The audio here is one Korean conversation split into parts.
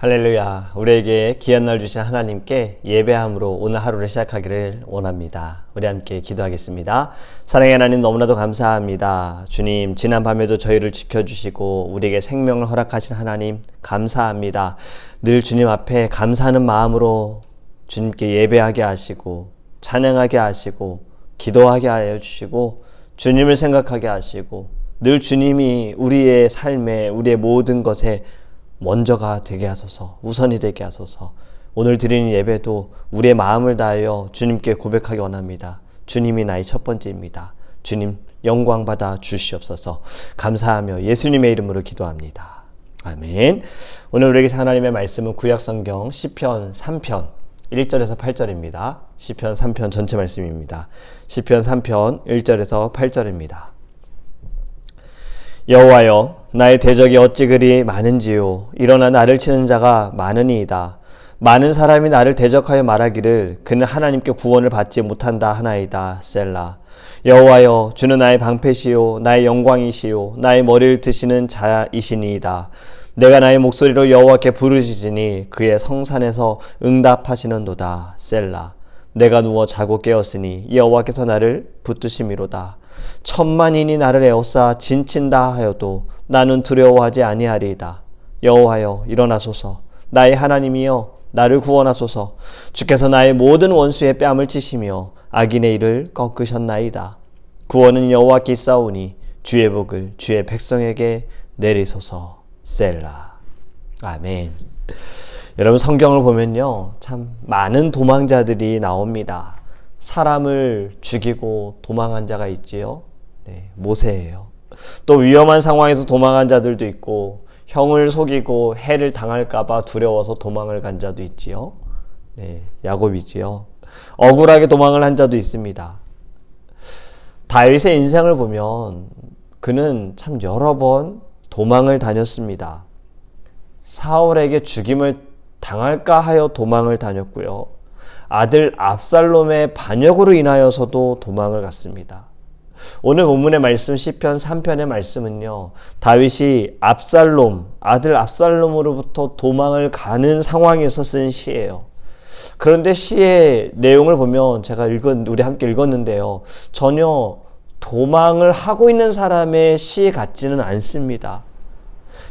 할렐루야. 우리에게 귀한 날 주신 하나님께 예배함으로 오늘 하루를 시작하기를 원합니다. 우리 함께 기도하겠습니다. 사랑의 하나님, 너무나도 감사합니다. 주님, 지난 밤에도 저희를 지켜주시고 우리에게 생명을 허락하신 하나님 감사합니다. 늘 주님 앞에 감사하는 마음으로 주님께 예배하게 하시고 찬양하게 하시고 기도하게 하여 주시고 주님을 생각하게 하시고 늘 주님이 우리의 삶에 우리의 모든 것에 먼저가 되게 하소서, 우선이 되게 하소서. 오늘 드리는 예배도 우리의 마음을 다하여 주님께 고백하기 원합니다. 주님이 나의 첫 번째입니다. 주님 영광 받아 주시옵소서. 감사하며 예수님의 이름으로 기도합니다. 아멘. 오늘 우리에게 하나님의 말씀은 구약성경 시편 3편 1절에서 8절입니다. 시편 3편 전체 말씀입니다. 시편 3편 1절에서 8절입니다. 여호와여, 나의 대적이 어찌 그리 많은지요. 일어나 나를 치는 자가 많으니이다. 많은 사람이 나를 대적하여 말하기를 그는 하나님께 구원을 받지 못한다 하나이다. 셀라. 여호와여, 주는 나의 방패시요 나의 영광이시요 나의 머리를 드시는 자이시니이다. 내가 나의 목소리로 여호와께 부르짖으니 그의 성산에서 응답하시는도다. 셀라. 내가 누워 자고 깨었으니 여호와께서 나를 붙드심이로다. 천만인이 나를 에워싸 진친다 하여도 나는 두려워하지 아니하리이다. 여호와여, 일어나소서. 나의 하나님이여, 나를 구원하소서. 주께서 나의 모든 원수의 뺨을 치시며 악인의 일을 꺾으셨나이다. 구원은 여호와께 있사오니 주의 복을 주의 백성에게 내리소서. 셀라. 아멘. 여러분, 성경을 보면요, 참 많은 도망자들이 나옵니다. 사람을 죽이고 도망한 자가 있지요. 네, 모세예요. 또 위험한 상황에서 도망한 자들도 있고, 형을 속이고 해를 당할까봐 두려워서 도망을 간 자도 있지요. 네, 야곱이지요. 억울하게 도망을 한 자도 있습니다. 다윗의 인생을 보면 그는 참 여러 번 도망을 다녔습니다. 사울에게 죽임을 당할까 하여 도망을 다녔고요. 아들 압살롬의 반역으로 인하여서도 도망을 갔습니다. 오늘 본문의 말씀 시편 3편의 말씀은요, 다윗이 아들 압살롬으로부터 도망을 가는 상황에서 쓴 시예요. 그런데 시의 내용을 보면 우리 함께 읽었는데요, 전혀 도망을 하고 있는 사람의 시 같지는 않습니다.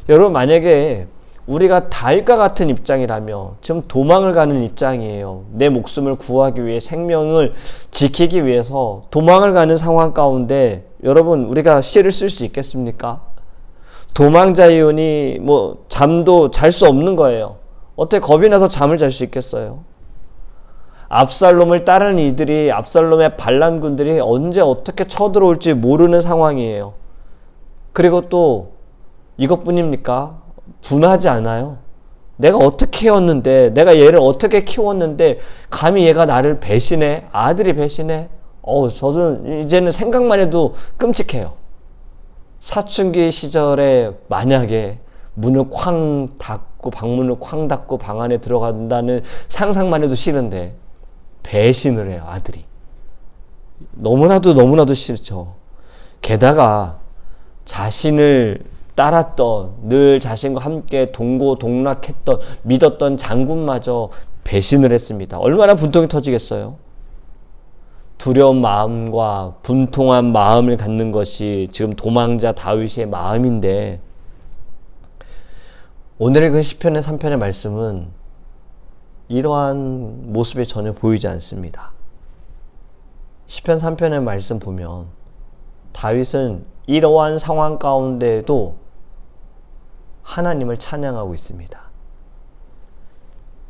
여러분, 만약에 우리가 다윗과 같은 입장이라면 지금 도망을 가는 입장이에요. 내 목숨을 구하기 위해, 생명을 지키기 위해서 도망을 가는 상황 가운데 여러분, 우리가 시를 쓸 수 있겠습니까? 도망자이오니 잠도 잘 수 없는 거예요. 어떻게 겁이 나서 잠을 잘 수 있겠어요? 압살롬을 따르는 이들이, 압살롬의 반란군들이 언제 어떻게 쳐들어올지 모르는 상황이에요. 그리고 또 이것뿐입니까? 분하지 않아요. 내가 어떻게 키웠는데, 내가 얘를 어떻게 키웠는데 감히 얘가 나를 배신해? 아들이 배신해? 저는 이제는 생각만 해도 끔찍해요. 사춘기 시절에 만약에 문을 쾅 닫고, 방문을 쾅 닫고 방 안에 들어간다는 상상만 해도 싫은데 배신을 해요, 아들이. 너무나도 싫죠. 게다가 자신을 따랐던, 늘 자신과 함께 동고동락했던, 믿었던 장군마저 배신을 했습니다. 얼마나 분통이 터지겠어요? 두려운 마음과 분통한 마음을 갖는 것이 지금 도망자 다윗의 마음인데, 오늘의 그 시편의 3편의 말씀은 이러한 모습이 전혀 보이지 않습니다. 시편 3편의 말씀 보면 다윗은 이러한 상황 가운데에도 하나님을 찬양하고 있습니다.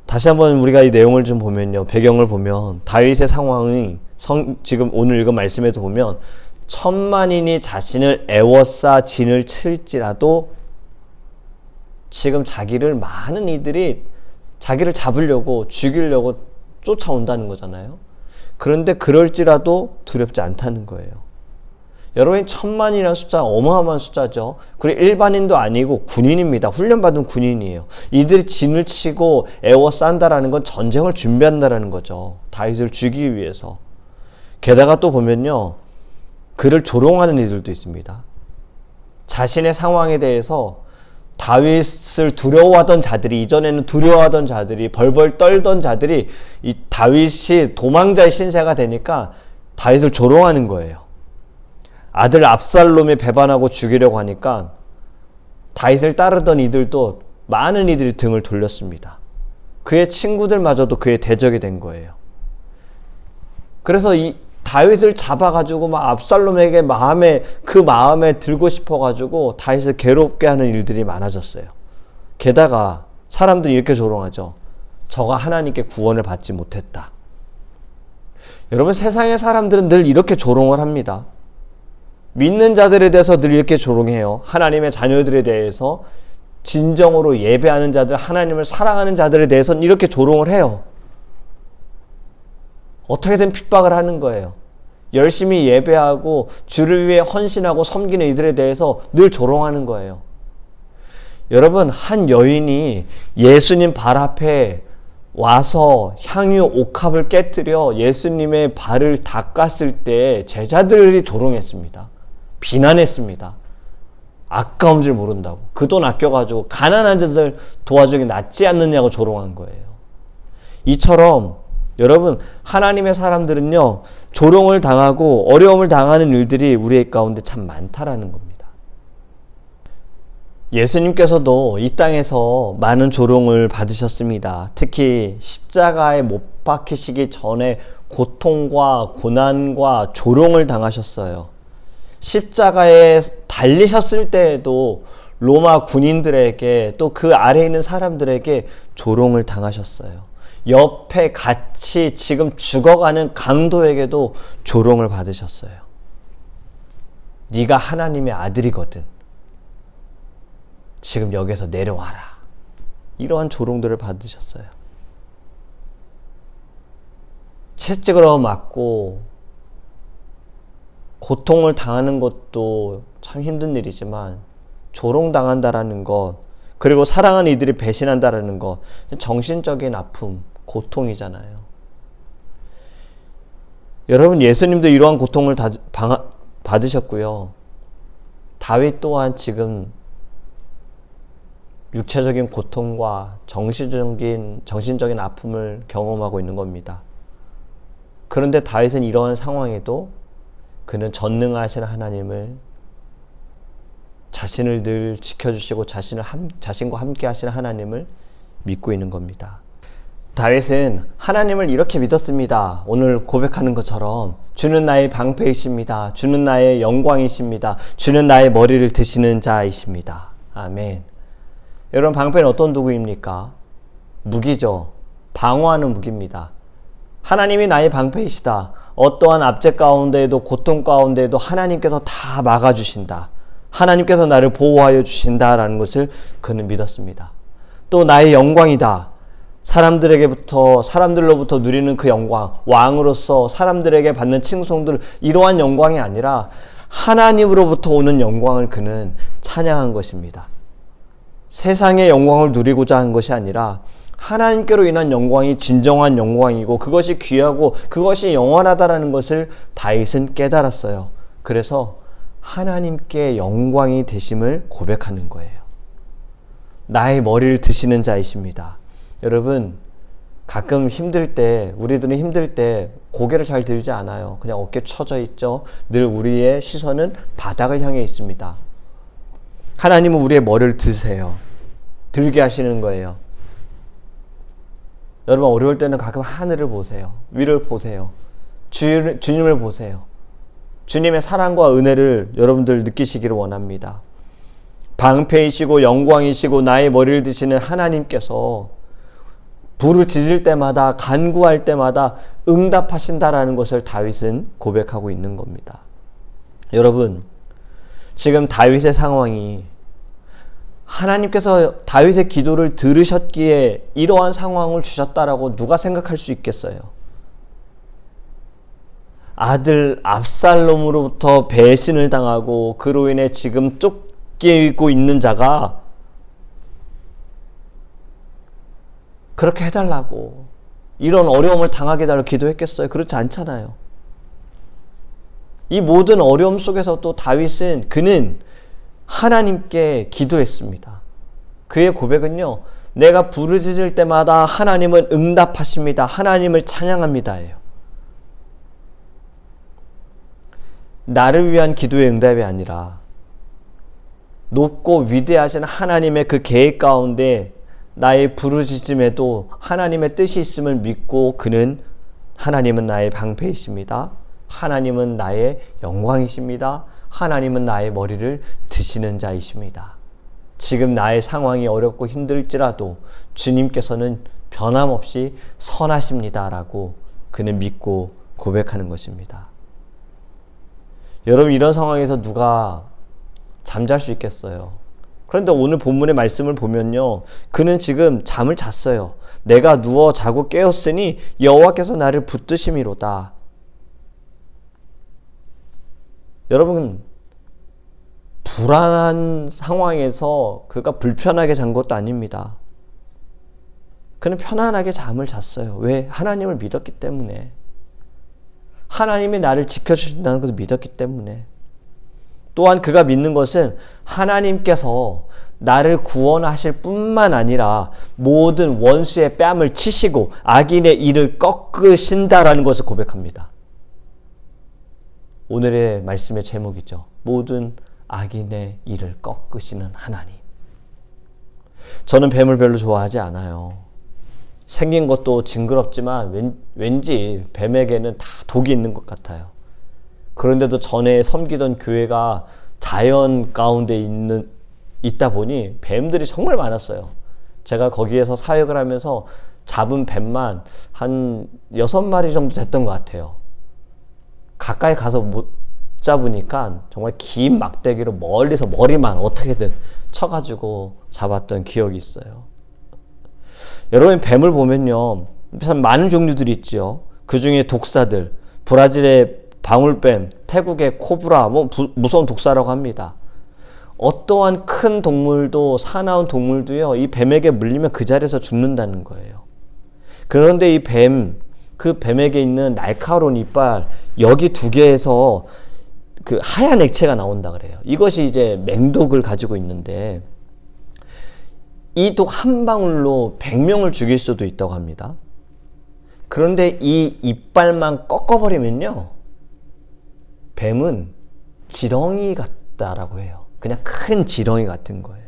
다시 한번 우리가 이 내용을 좀 보면요, 배경을 보면 다윗의 상황이 지금 오늘 읽은 말씀에도 보면 천만인이 자신을 애워싸 진을 칠지라도 지금 많은 이들이 자기를 잡으려고, 죽이려고 쫓아온다는 거잖아요. 그런데 그럴지라도 두렵지 않다는 거예요. 여러분, 천만이라는 숫자 어마어마한 숫자죠. 그리고 일반인도 아니고 군인입니다. 훈련받은 군인이에요. 이들이 진을 치고 애워싼다라는 건 전쟁을 준비한다라는 거죠. 다윗을 죽이기 위해서. 게다가 또 보면요, 그를 조롱하는 이들도 있습니다. 자신의 상황에 대해서 다윗을 두려워하던 자들이, 이전에는 두려워하던 자들이, 벌벌 떨던 자들이 이 다윗이 도망자의 신세가 되니까 다윗을 조롱하는 거예요. 아들 압살롬이 배반하고 죽이려고 하니까 다윗을 따르던 이들도 많은 이들이 등을 돌렸습니다. 그의 친구들마저도 그의 대적이 된 거예요. 그래서 이 다윗을 잡아가지고 막 압살롬에게 그 마음에 들고 싶어가지고 다윗을 괴롭게 하는 일들이 많아졌어요. 게다가 사람들이 이렇게 조롱하죠. 저가 하나님께 구원을 받지 못했다. 여러분, 세상의 사람들은 늘 이렇게 조롱을 합니다. 믿는 자들에 대해서 늘 이렇게 조롱해요. 하나님의 자녀들에 대해서, 진정으로 예배하는 자들, 하나님을 사랑하는 자들에 대해서는 이렇게 조롱을 해요. 어떻게든 핍박을 하는 거예요. 열심히 예배하고 주를 위해 헌신하고 섬기는 이들에 대해서 늘 조롱하는 거예요. 여러분, 한 여인이 예수님 발 앞에 와서 향유 옥합을 깨뜨려 예수님의 발을 닦았을 때 제자들이 조롱했습니다. 비난했습니다. 아까운 줄 모른다고. 그 돈 아껴가지고 가난한 자들 도와주기 낫지 않느냐고 조롱한 거예요. 이처럼 여러분, 하나님의 사람들은요, 조롱을 당하고 어려움을 당하는 일들이 우리 가운데 참 많다라는 겁니다. 예수님께서도 이 땅에서 많은 조롱을 받으셨습니다. 특히 십자가에 못 박히시기 전에 고통과 고난과 조롱을 당하셨어요. 십자가에 달리셨을 때에도 로마 군인들에게 또 그 아래에 있는 사람들에게 조롱을 당하셨어요. 옆에 같이 지금 죽어가는 강도에게도 조롱을 받으셨어요. 네가 하나님의 아들이거든. 지금 여기서 내려와라. 이러한 조롱들을 받으셨어요. 채찍으로 맞고 고통을 당하는 것도 참 힘든 일이지만 조롱당한다라는 것, 그리고 사랑하는 이들이 배신한다라는 것, 정신적인 아픔, 고통이잖아요. 여러분, 예수님도 이러한 고통을 받으셨고요. 다윗 또한 지금 육체적인 고통과 정신적인 아픔을 경험하고 있는 겁니다. 그런데 다윗은 이러한 상황에도 그는 전능하신 하나님을, 자신을 늘 지켜주시고 자신과 함께 하시는 하나님을 믿고 있는 겁니다. 다윗은 하나님을 이렇게 믿었습니다. 오늘 고백하는 것처럼 주는 나의 방패이십니다. 주는 나의 영광이십니다. 주는 나의 머리를 드시는 자이십니다. 아멘. 여러분, 방패는 어떤 도구입니까? 무기죠. 방어하는 무기입니다. 하나님이 나의 방패이시다. 어떠한 압제 가운데에도 고통 가운데에도 하나님께서 다 막아주신다. 하나님께서 나를 보호하여 주신다라는 것을 그는 믿었습니다. 또 나의 영광이다. 사람들로부터 누리는 그 영광, 왕으로서 사람들에게 받는 칭송들, 이러한 영광이 아니라 하나님으로부터 오는 영광을 그는 찬양한 것입니다. 세상의 영광을 누리고자 한 것이 아니라 하나님께로 인한 영광이 진정한 영광이고 그것이 귀하고 그것이 영원하다라는 것을 다윗은 깨달았어요. 그래서 하나님께 영광이 되심을 고백하는 거예요. 나의 머리를 드시는 자이십니다. 여러분, 가끔 힘들 때, 우리들은 힘들 때 고개를 잘 들지 않아요. 그냥 어깨 처져 있죠. 늘 우리의 시선은 바닥을 향해 있습니다. 하나님은 우리의 머리를 드세요. 들게 하시는 거예요. 여러분, 어려울 때는 가끔 하늘을 보세요. 위를 보세요. 주님을 보세요. 주님의 사랑과 은혜를 여러분들 느끼시기를 원합니다. 방패이시고 영광이시고 나의 머리를 드시는 하나님께서 불을 지질 때마다, 간구할 때마다 응답하신다라는 것을 다윗은 고백하고 있는 겁니다. 여러분, 지금 다윗의 상황이 하나님께서 다윗의 기도를 들으셨기에 이러한 상황을 주셨다라고 누가 생각할 수 있겠어요? 아들 압살롬으로부터 배신을 당하고 그로 인해 지금 쫓기고 있는 자가 그렇게 해달라고, 이런 어려움을 당하게 해달라고 기도했겠어요? 그렇지 않잖아요. 이 모든 어려움 속에서 또 다윗은 그는 하나님께 기도했습니다. 그의 고백은요, 내가 부르짖을 때마다 하나님은 응답하십니다. 하나님을 찬양합니다예요. 나를 위한 기도의 응답이 아니라 높고 위대하신 하나님의 그 계획 가운데 나의 부르짖음에도 하나님의 뜻이 있음을 믿고 그는 하나님은 나의 방패이십니다. 하나님은 나의 영광이십니다. 하나님은 나의 머리를 드시는 자이십니다. 지금 나의 상황이 어렵고 힘들지라도 주님께서는 변함없이 선하십니다라고 그는 믿고 고백하는 것입니다. 여러분, 이런 상황에서 누가 잠잘 수 있겠어요? 그런데 오늘 본문의 말씀을 보면요, 그는 지금 잠을 잤어요. 내가 누워 자고 깨었으니 여호와께서 나를 붙드심이로다. 여러분, 불안한 상황에서 그가 불편하게 잔 것도 아닙니다. 그는 편안하게 잠을 잤어요. 왜? 하나님을 믿었기 때문에. 하나님이 나를 지켜주신다는 것을 믿었기 때문에. 또한 그가 믿는 것은 하나님께서 나를 구원하실 뿐만 아니라 모든 원수의 뺨을 치시고 악인의 일을 꺾으신다라는 것을 고백합니다. 오늘의 말씀의 제목이죠. 모든 악인의 일을 꺾으시는 하나님. 저는 뱀을 별로 좋아하지 않아요. 생긴 것도 징그럽지만 왠지 뱀에게는 다 독이 있는 것 같아요. 그런데도 전에 섬기던 교회가 자연 가운데 있다 보니 뱀들이 정말 많았어요. 제가 거기에서 사역을 하면서 잡은 뱀만 한 6마리 정도 됐던 것 같아요. 가까이 가서 못 잡으니까 정말 긴 막대기로 멀리서 머리만 어떻게든 쳐가지고 잡았던 기억이 있어요. 여러분, 뱀을 보면요, 참 많은 종류들이 있죠. 그 중에 독사들, 브라질의 방울뱀, 태국의 코브라, 무서운 독사라고 합니다. 어떠한 큰 동물도, 사나운 동물도요, 이 뱀에게 물리면 그 자리에서 죽는다는 거예요. 그런데 이 뱀, 그 뱀에게 있는 날카로운 이빨, 여기 두 개에서 그 하얀 액체가 나온다 그래요. 이것이 이제 맹독을 가지고 있는데, 이 독 한 방울로 100명을 죽일 수도 있다고 합니다. 그런데 이 이빨만 꺾어버리면요, 뱀은 지렁이 같다라고 해요. 그냥 큰 지렁이 같은 거예요.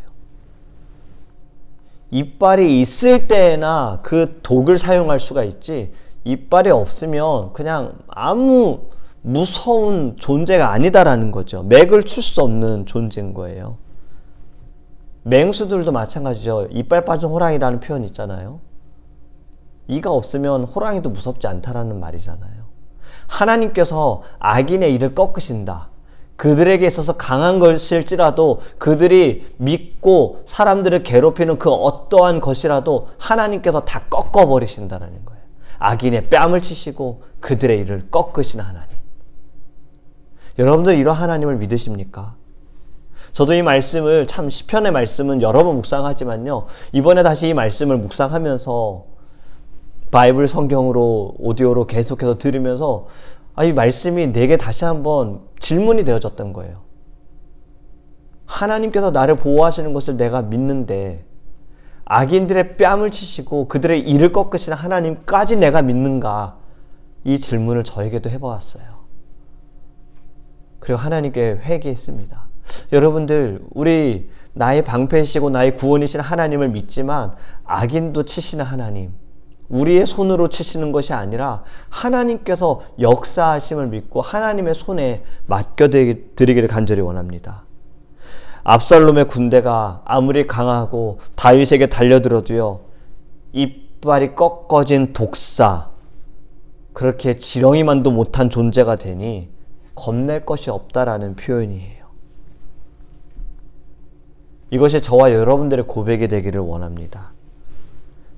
이빨이 있을 때나 그 독을 사용할 수가 있지, 이빨이 없으면 그냥 아무 무서운 존재가 아니다라는 거죠. 맥을 출 수 없는 존재인 거예요. 맹수들도 마찬가지죠. 이빨 빠진 호랑이라는 표현이 있잖아요. 이가 없으면 호랑이도 무섭지 않다라는 말이잖아요. 하나님께서 악인의 일을 꺾으신다. 그들에게 있어서 강한 것일지라도 그들이 믿고 사람들을 괴롭히는 그 어떠한 것이라도 하나님께서 다 꺾어버리신다는 거예요. 악인의 뺨을 치시고 그들의 일을 꺾으시는 하나님. 여러분들 이런 하나님을 믿으십니까? 저도 이 말씀을, 참 시편의 말씀은 여러 번 묵상하지만요, 이번에 다시 이 말씀을 묵상하면서 바이블 성경으로 오디오로 계속해서 들으면서 이 말씀이 내게 다시 한번 질문이 되어졌던 거예요. 하나님께서 나를 보호하시는 것을 내가 믿는데 악인들의 뺨을 치시고 그들의 일을 꺾으시는 하나님까지 내가 믿는가? 이 질문을 저에게도 해보았어요. 그리고 하나님께 회개했습니다. 여러분들, 우리 나의 방패이시고 나의 구원이신 하나님을 믿지만 악인도 치시는 하나님, 우리의 손으로 치시는 것이 아니라 하나님께서 역사하심을 믿고 하나님의 손에 맡겨드리기를 간절히 원합니다. 압살롬의 군대가 아무리 강하고 다윗에게 달려들어도요, 이빨이 꺾어진 독사, 그렇게 지렁이만도 못한 존재가 되니 겁낼 것이 없다라는 표현이에요. 이것이 저와 여러분들의 고백이 되기를 원합니다.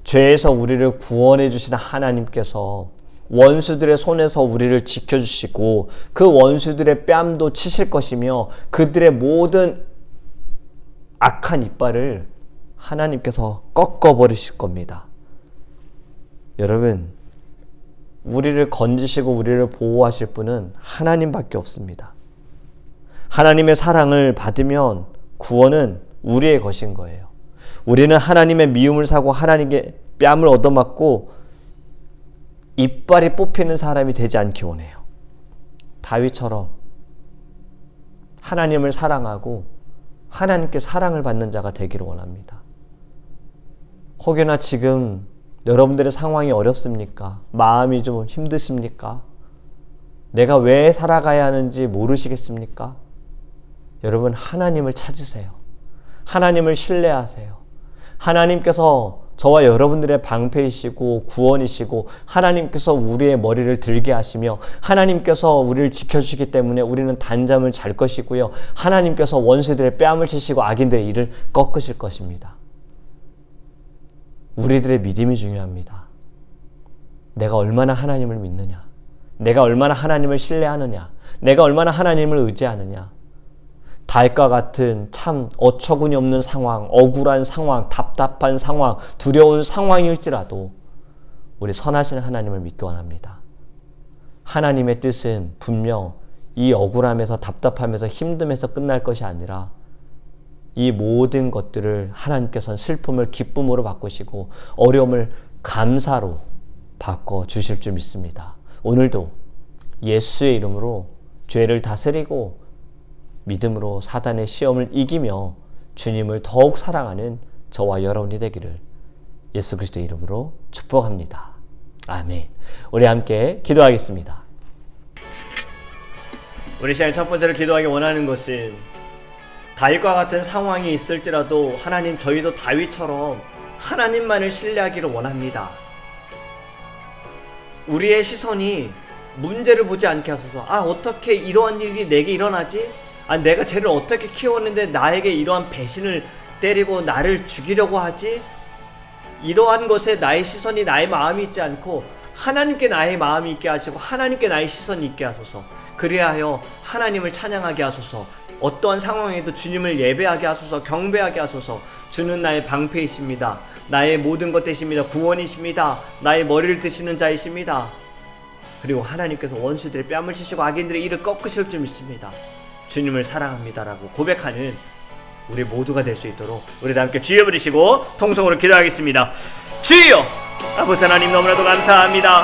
죄에서 우리를 구원해 주시는 하나님께서 원수들의 손에서 우리를 지켜주시고 그 원수들의 뺨도 치실 것이며 그들의 모든 악한 이빨을 하나님께서 꺾어버리실 겁니다. 여러분, 우리를 건지시고 우리를 보호하실 분은 하나님밖에 없습니다. 하나님의 사랑을 받으면 구원은 우리의 것인 거예요. 우리는 하나님의 미움을 사고 하나님께 뺨을 얻어맞고 이빨이 뽑히는 사람이 되지 않기 원해요. 다윗처럼 하나님을 사랑하고 하나님께 사랑을 받는 자가 되기를 원합니다. 혹여나 지금 여러분들의 상황이 어렵습니까? 마음이 좀 힘드십니까? 내가 왜 살아가야 하는지 모르시겠습니까? 여러분, 하나님을 찾으세요. 하나님을 신뢰하세요. 하나님께서 저와 여러분들의 방패이시고 구원이시고 하나님께서 우리의 머리를 들게 하시며 하나님께서 우리를 지켜주시기 때문에 우리는 단잠을 잘 것이고요. 하나님께서 원수들의 뺨을 치시고 악인들의 일을 꺾으실 것입니다. 우리들의 믿음이 중요합니다. 내가 얼마나 하나님을 믿느냐, 내가 얼마나 하나님을 신뢰하느냐, 내가 얼마나 하나님을 의지하느냐. 다윗과 같은 참 어처구니 없는 상황, 억울한 상황, 답답한 상황, 두려운 상황일지라도 우리 선하신 하나님을 믿기 원합니다. 하나님의 뜻은 분명 이 억울함에서, 답답함에서, 힘듦에서 끝날 것이 아니라 이 모든 것들을 하나님께서는 슬픔을 기쁨으로 바꾸시고 어려움을 감사로 바꿔주실 줄 믿습니다. 오늘도 예수의 이름으로 죄를 다스리고 믿음으로 사단의 시험을 이기며 주님을 더욱 사랑하는 저와 여러분이 되기를 예수 그리스도의 이름으로 축복합니다. 아멘. 우리 함께 기도하겠습니다. 우리 시간에 첫 번째로 기도하기 원하는 것은 다윗과 같은 상황이 있을지라도 하나님, 저희도 다윗처럼 하나님만을 신뢰하기를 원합니다. 우리의 시선이 문제를 보지 않게 하소서. 어떻게 이러한 일이 내게 일어나지? 내가 쟤를 어떻게 키웠는데 나에게 이러한 배신을 때리고 나를 죽이려고 하지? 이러한 것에 나의 시선이, 나의 마음이 있지 않고 하나님께 나의 마음이 있게 하시고 하나님께 나의 시선이 있게 하소서. 그리하여 하나님을 찬양하게 하소서. 어떠한 상황에도 주님을 예배하게 하소서. 경배하게 하소서. 주는 나의 방패이십니다. 나의 모든 것 되십니다. 구원이십니다. 나의 머리를 드시는 자이십니다. 그리고 하나님께서 원수들의 뺨을 치시고 악인들의 일을 꺾으실 줄 믿습니다. 주님을 사랑합니다라고 고백하는 우리 모두가 될 수 있도록 우리 다 함께 주여 부르시고 통성으로 기도하겠습니다. 주여! 아버지 하나님, 너무나도 감사합니다.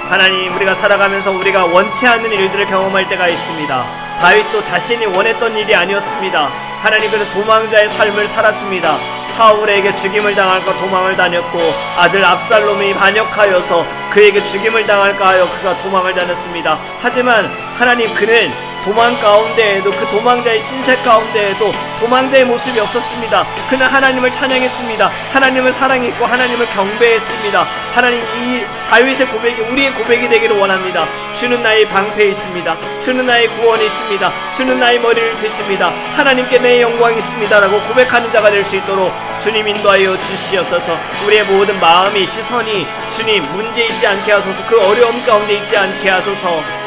하나님, 우리가 살아가면서 우리가 원치 않는 일들을 경험할 때가 있습니다. 다윗도 자신이 원했던 일이 아니었습니다. 하나님께서 도망자의 삶을 살았습니다. 사울에게 죽임을 당할까 도망을 다녔고 아들 압살롬이 반역하여서 그에게 죽임을 당할까 하여 그가 도망을 다녔습니다. 하지만 하나님, 그는 도망 가운데에도, 그 도망자의 신세 가운데에도 도망자의 모습이 없었습니다. 그는 하나님을 찬양했습니다. 하나님을 사랑했고 하나님을 경배했습니다. 하나님, 이 다윗의 고백이 우리의 고백이 되기를 원합니다. 주는 나의 방패이십니다. 주는 나의 구원이십니다. 주는 나의 머리를 드십니다. 하나님께 내 영광이 있습니다 라고 고백하는 자가 될 수 있도록 주님 인도하여 주시옵소서. 우리의 모든 마음이, 시선이 주님 문제 있지 않게 하소서. 그 어려움 가운데 있지 않게 하소서.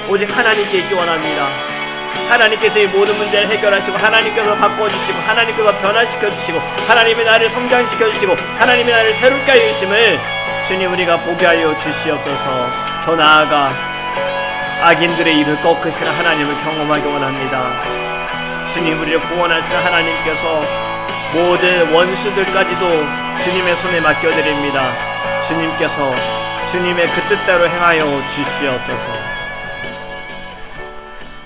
오직 하나님께 있기 원합니다. 하나님께서 이 모든 문제를 해결하시고 하나님께서 바꿔주시고 하나님께서 변화시켜주시고 하나님의 나를 성장시켜주시고 하나님의 나를 새롭게 하여 주심을 주님 우리가 보게 하여 주시옵소서. 더 나아가 악인들의 일을 꺾으시는 하나님을 경험하기 원합니다. 주님, 우리를 구원하시는 하나님께서 모든 원수들까지도 주님의 손에 맡겨드립니다. 주님께서 주님의 그 뜻대로 행하여 주시옵소서.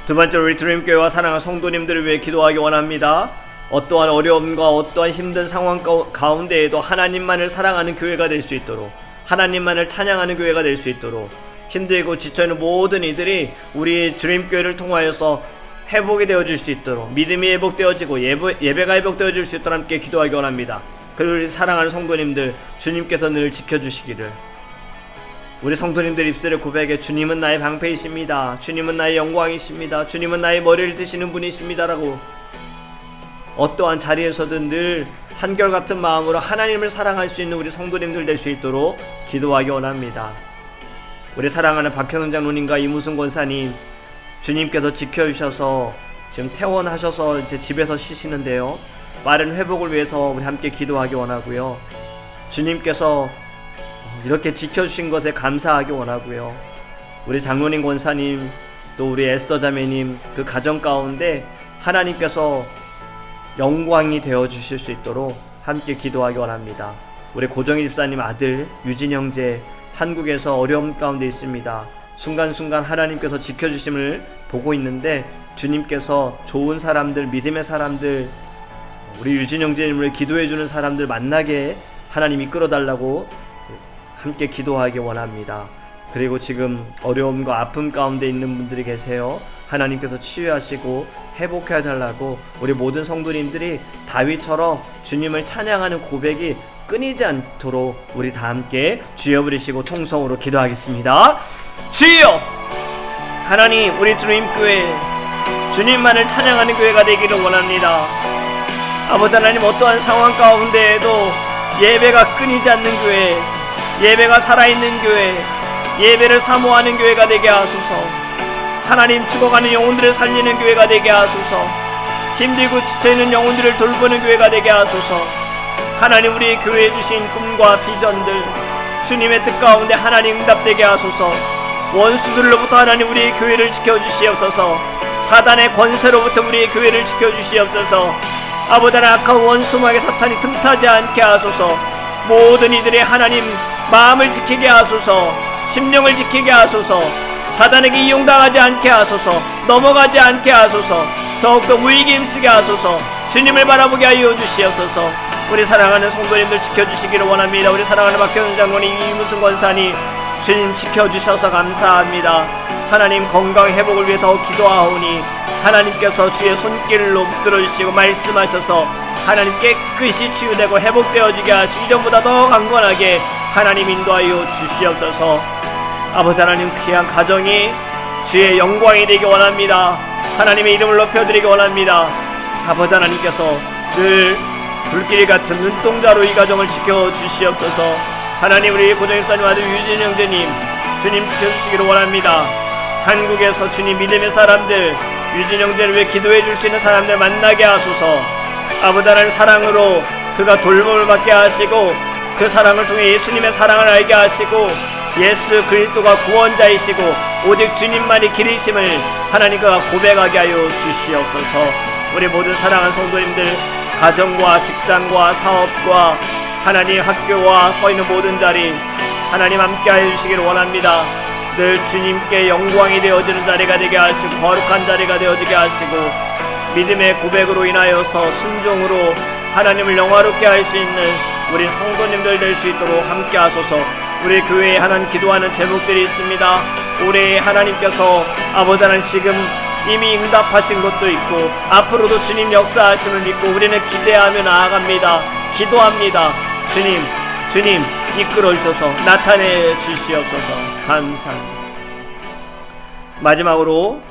두 번째로 우리 드림교회와 사랑하는 성도님들을 위해 기도하기 원합니다. 어떠한 어려움과 어떠한 힘든 상황 가운데에도 하나님만을 사랑하는 교회가 될 수 있도록, 하나님만을 찬양하는 교회가 될 수 있도록, 힘들고 지쳐있는 모든 이들이 우리 드림교회를 통하여서 회복이 되어질 수 있도록, 믿음이 회복되어지고 예배가 회복되어질 수 있도록 함께 기도하기 원합니다. 그리고 우리 사랑하는 성도님들, 주님께서 늘 지켜주시기를, 우리 성도님들 입술에 고백해 주님은 나의 방패이십니다. 주님은 나의 영광이십니다. 주님은 나의 머리를 드시는 분이십니다 라고 어떠한 자리에서든 늘 한결같은 마음으로 하나님을 사랑할 수 있는 우리 성도님들 될 수 있도록 기도하기 원합니다. 우리 사랑하는 박현원 장로님과 이무순 권사님, 주님께서 지켜주셔서 지금 퇴원하셔서 이제 집에서 쉬시는데요, 빠른 회복을 위해서 우리 함께 기도하기 원하고요. 주님께서 이렇게 지켜주신 것에 감사하기 원하고요. 우리 장로님 권사님, 또 우리 에스더 자매님, 그 가정 가운데 하나님께서 영광이 되어 주실 수 있도록 함께 기도하기 원합니다. 우리 고정희 집사님 아들 유진 형제 한국에서 어려움 가운데 있습니다. 순간순간 하나님께서 지켜주심을 보고 있는데 주님께서 좋은 사람들, 믿음의 사람들, 우리 유진 형제님을 기도해주는 사람들 만나게 하나님이 끌어달라고 함께 기도하기 원합니다. 그리고 지금 어려움과 아픔 가운데 있는 분들이 계세요. 하나님께서 치유하시고 회복해 달라고 우리 모든 성도님들이 다윗처럼 주님을 찬양하는 고백이 끊이지 않도록 우리 다 함께 주여 부르시고 통성으로 기도하겠습니다. 주여! 하나님, 우리 주님 교회 주님만을 찬양하는 교회가 되기를 원합니다. 아버지 하나님, 어떠한 상황 가운데에도 예배가 끊이지 않는 교회, 예배가 살아있는 교회, 예배를 사모하는 교회가 되게 하소서. 하나님, 죽어가는 영혼들을 살리는 교회가 되게 하소서. 힘들고 지쳐있는 영혼들을 돌보는 교회가 되게 하소서. 하나님, 우리 교회에 주신 꿈과 비전들 주님의 뜻 가운데 하나님 응답되게 하소서. 원수들로부터 하나님 우리 교회를 지켜주시옵소서. 사단의 권세로부터 우리 교회를 지켜주시옵소서. 아버지 하나님, 악한 원수막에 사탄이 틈타지 않게 하소서. 모든 이들의 하나님 마음을 지키게 하소서. 심령을 지키게 하소서. 사단에게 이용당하지 않게 하소서. 넘어가지 않게 하소서. 더욱더 무익에 힘쓰게 하소서. 주님을 바라보게 하여 주시옵소서. 우리 사랑하는 성도님들 지켜주시기를 원합니다. 우리 사랑하는 박현은 장로님, 이무승 권사님, 주님 지켜주셔서 감사합니다. 하나님 건강 회복을 위해 더욱 기도하오니 하나님께서 주의 손길로 붙들어주시고 말씀하셔서 하나님 깨끗이 치유되고 회복되어지게 하시고 이전보다 더 강건하게 하나님 인도하여 주시옵소서. 아버지 하나님, 귀한 가정이 주의 영광이 되기 원합니다. 하나님의 이름을 높여드리기 원합니다. 아버지 하나님께서 늘 불길 같은 눈동자로 이 가정을 지켜주시옵소서. 하나님, 우리 고정입사님 아들 유진 형제님 주님 지켜주시기를 원합니다. 한국에서 주님 믿음의 사람들, 유진 형제를 위해 기도해 줄 수 있는 사람들 만나게 하소서. 아버지 하나님, 사랑으로 그가 돌봄을 받게 하시고 그 사랑을 통해 예수님의 사랑을 알게 하시고 예수 그리스도가 구원자이시고 오직 주님만이 길이심을 하나님 그가 고백하게 하여 주시옵소서. 우리 모든 사랑하는 성도님들 가정과 직장과 사업과 하나님 학교와 서 있는 모든 자리 하나님 함께 하여 주시기를 원합니다. 늘 주님께 영광이 되어지는 자리가 되게 하시고 거룩한 자리가 되어지게 하시고 믿음의 고백으로 인하여서 순종으로 하나님을 영화롭게 할 수 있는 우리 성도님들 될 수 있도록 함께 하소서. 우리 교회에 하나님 기도하는 제목들이 있습니다. 올해 하나님께서 아버지 하나님 지금 이미 응답하신 것도 있고 앞으로도 주님 역사하심을 믿고 우리는 기대하며 나아갑니다. 기도합니다. 주님 이끌어 주셔서 나타내 주시옵소서. 감사합니다. 마지막으로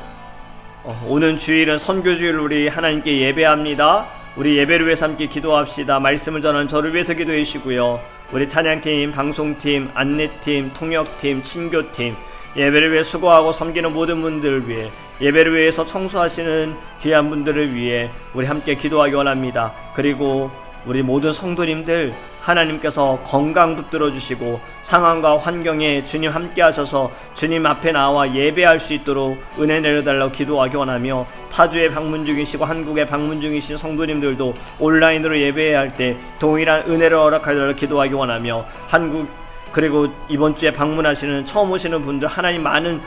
오는 주일은 선교주일 우리 하나님께 예배합니다. 우리 예배를 위해서 함께 기도합시다. 말씀을 전하는 저를 위해서 기도해 주시고요. 우리 찬양팀, 방송팀, 안내팀, 통역팀, 친교팀 예배를 위해 수고하고 섬기는 모든 분들을 위해 예배를 위해서 청소하시는 귀한 분들을 위해 우리 함께 기도하기 원합니다. 그리고 우리 모든 성도님들 하나님께서 건강 붙들어 주시고 상황과 환경에 주님 함께 하셔서 주님 앞에 나와 예배할 수 있도록 은혜 내려달라고 기도하기 원하며 타주에 방문 중이시고 한국에 방문 중이신 성도님들도 온라인으로 예배해야 할 때 동일한 은혜를 허락하도록 기도하기 원하며 한국 그리고 이번 주에 방문하시는 처음 오시는 분들 하나님 많은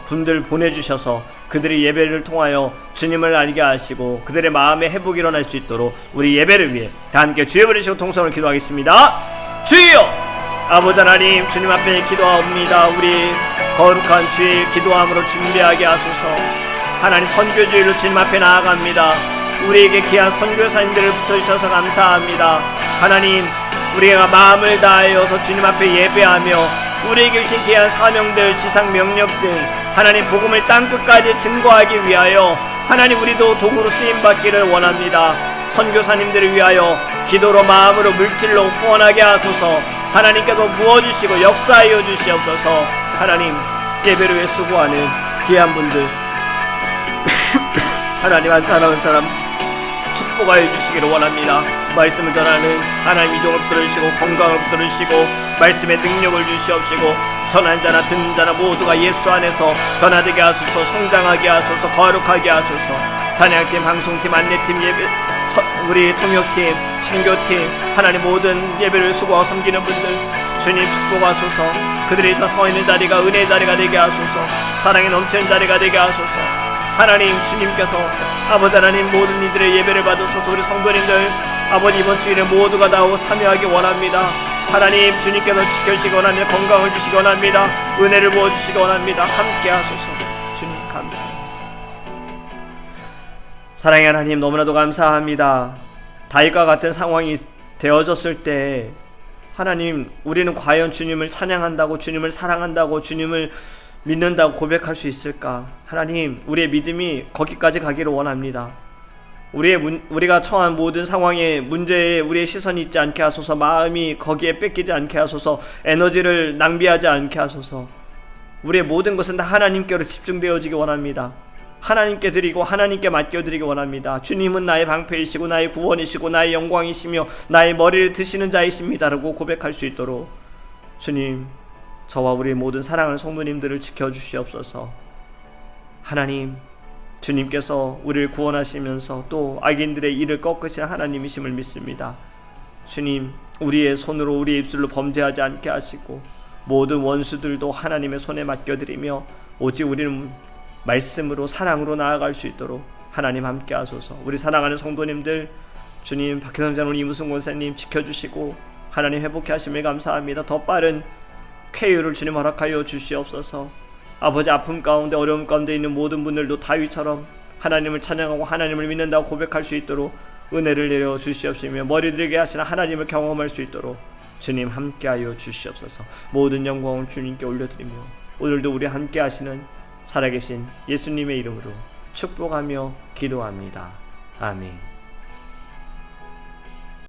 분들 보내주셔서 그들이 예배를 통하여 주님을 알게 하시고 그들의 마음에 회복이 일어날 수 있도록 우리 예배를 위해 다 함께 주여 부르시고 통성으로 기도하겠습니다. 주여! 아버지 하나님, 주님 앞에 기도합니다. 우리 거룩한 주의 기도함으로 준비하게 하소서. 하나님, 선교주의로 주님 앞에 나아갑니다. 우리에게 귀한 선교사님들을 붙여주셔서 감사합니다. 하나님, 우리가 마음을 다하여서 주님 앞에 예배하며 우리에게 주신 귀한 사명들, 지상 명령들 하나님 복음을 땅끝까지 증거하기 위하여 하나님 우리도 도구로 쓰임받기를 원합니다. 선교사님들을 위하여 기도로 마음으로 물질로 후원하게 하소서. 하나님께서 부어주시고 역사하여 주시옵소서. 하나님, 예배를 위해 수고하는 귀한 분들 하나님 한 사람 한 사람 축복하여 주시기를 원합니다. 말씀을 전하는 하나님 이종을 들으시고 건강을 들으시고 말씀의 능력을 주시옵시고 전한 자나 듣는 자나 모두가 예수 안에서 변화되게 하소서. 성장하게 하소서. 거룩하게 하소서. 찬양팀, 방송팀, 안내팀, 예배 우리 통역팀, 친교팀 하나님 모든 예배를 수고하고 섬기는 분들 주님 축복하소서. 그들이 서 있는 자리가 은혜의 자리가 되게 하소서. 사랑이 넘치는 자리가 되게 하소서. 하나님 주님께서 아버지 하나님 모든 이들의 예배를 받으소서. 우리 성도님들 아버지 이번 주일에 모두가 나오고 참여하기 원합니다. 하나님 주님께서 지켜주시기 원합니다. 건강을 주시기 원합니다. 은혜를 부어주시기 원합니다. 함께 하소서. 주님 감사합니다. 사랑의 하나님 너무나도 감사합니다. 다윗과 같은 상황이 되어졌을 때 하나님 우리는 과연 주님을 찬양한다고 주님을 사랑한다고 주님을 믿는다고 고백할 수 있을까? 하나님 우리의 믿음이 거기까지 가기를 원합니다. 우리가 처한 모든 상황에 문제에 우리의 시선이 있지 않게 하소서. 마음이 거기에 뺏기지 않게 하소서. 에너지를 낭비하지 않게 하소서. 우리의 모든 것은 다 하나님께로 집중되어지기 원합니다. 하나님께 드리고 하나님께 맡겨드리기 원합니다. 주님은 나의 방패이시고 나의 구원이시고 나의 영광이시며 나의 머리를 드시는 자이십니다라고 고백할 수 있도록 주님 저와 우리의 모든 사랑하는 성도님들을 지켜주시옵소서. 하나님 주님께서 우리를 구원하시면서 또 악인들의 일을 꺾으시는 하나님이심을 믿습니다. 주님 우리의 손으로 우리의 입술로 범죄하지 않게 하시고 모든 원수들도 하나님의 손에 맡겨드리며 오직 우리는 말씀으로 사랑으로 나아갈 수 있도록 하나님 함께 하소서. 우리 사랑하는 성도님들 주님 박혜성 장로님 이무승 권사님 지켜주시고 하나님 회복해 하심을 감사합니다. 더 빠른 쾌유를 주님 허락하여 주시옵소서. 아버지 아픔 가운데 어려움 가운데 있는 모든 분들도 다윗처럼 하나님을 찬양하고 하나님을 믿는다고 고백할 수 있도록 은혜를 내려 주시옵시며 머리 들게 하시는 하나님을 경험할 수 있도록 주님 함께하여 주시옵소서. 모든 영광을 주님께 올려드리며 오늘도 우리 함께 하시는 살아계신 예수님의 이름으로 축복하며 기도합니다. 아멘.